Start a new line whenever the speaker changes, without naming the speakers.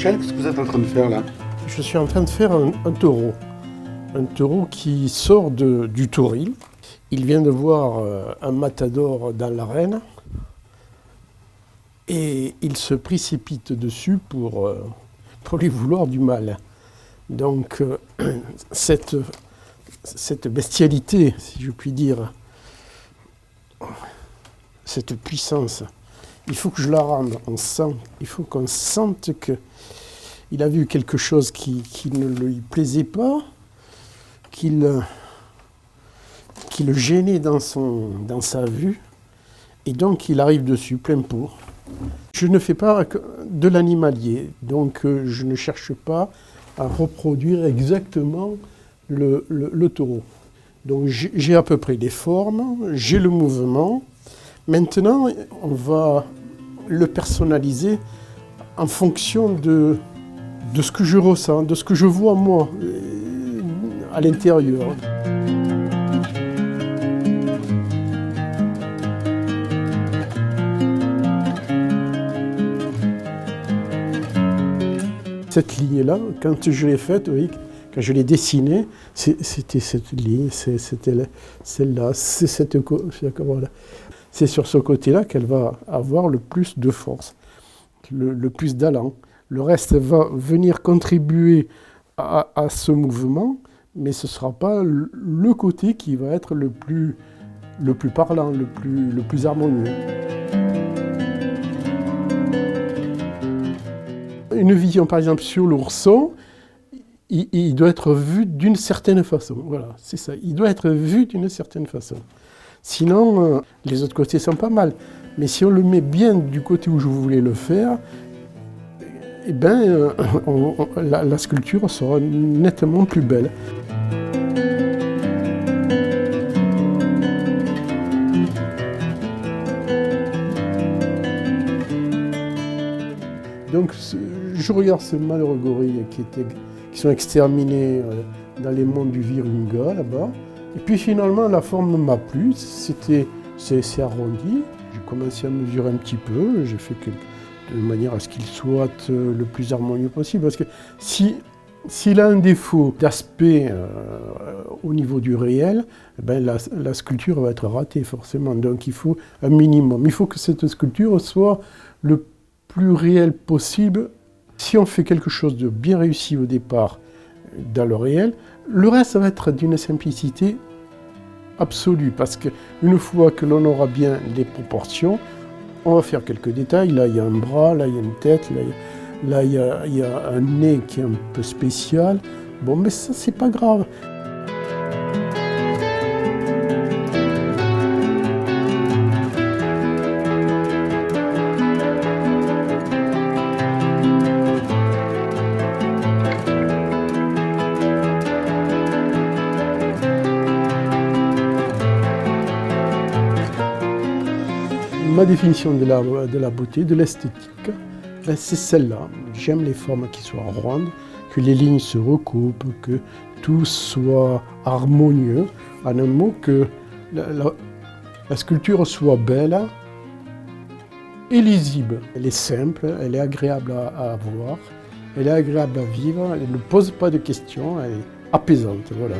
Michel, qu'est-ce que vous êtes en train de faire là?
Je suis en train de faire un taureau. Un taureau qui sort du touril. Il vient de voir un matador dans l'arène et il se précipite dessus pour lui vouloir du mal. Donc cette bestialité, si je puis dire, cette puissance, il faut que je la rende. Il faut qu'on sente qu'il a vu quelque chose qui ne lui plaisait pas, qui le gênait dans sa vue, et donc il arrive dessus, plein pot. Je ne fais pas de l'animalier, donc je ne cherche pas à reproduire exactement le taureau. Donc j'ai à peu près les formes, j'ai le mouvement. Maintenant, on va le personnaliser en fonction de ce que je ressens, de ce que je vois moi, à l'intérieur. Cette ligne-là, quand je l'ai faite, oui, quand je l'ai dessinée, c'était cette ligne, c'était celle-là, voilà. C'est sur ce côté-là qu'elle va avoir le plus de force, le plus d'allant. Le reste va venir contribuer à ce mouvement, mais ce ne sera pas le côté qui va être le plus parlant, le plus harmonieux. Une vision, par exemple, sur l'ourson, il doit être vu d'une certaine façon. Voilà, c'est ça. Il doit être vu d'une certaine façon. Sinon, les autres côtés sont pas mal. Mais si on le met bien du côté où je voulais le faire, eh ben, la sculpture sera nettement plus belle. Donc, je regarde ces malheureux gorilles qui sont exterminés dans les monts du Virunga, là-bas. Et puis finalement, la forme m'a plu, c'est arrondi. J'ai commencé à mesurer un petit peu, j'ai fait de manière à ce qu'il soit le plus harmonieux possible. Parce que s'il a un défaut d'aspect au niveau du réel, eh ben la sculpture va être ratée forcément. Donc il faut un minimum. Il faut que cette sculpture soit le plus réel possible. Si on fait quelque chose de bien réussi au départ dans le réel, le reste va être d'une simplicité absolue, parce qu'une fois que l'on aura bien les proportions, on va faire quelques détails. Là, il y a un bras, là, il y a une tête, là, il y a un nez qui est un peu spécial. Bon, mais ça, c'est pas grave. Ma définition de la beauté, de l'esthétique, c'est celle-là. J'aime les formes qui soient rondes, que les lignes se recoupent, que tout soit harmonieux. En un mot, que la sculpture soit belle et lisible. Elle est simple, elle est agréable à voir, elle est agréable à vivre, elle ne pose pas de questions, elle est apaisante. Voilà.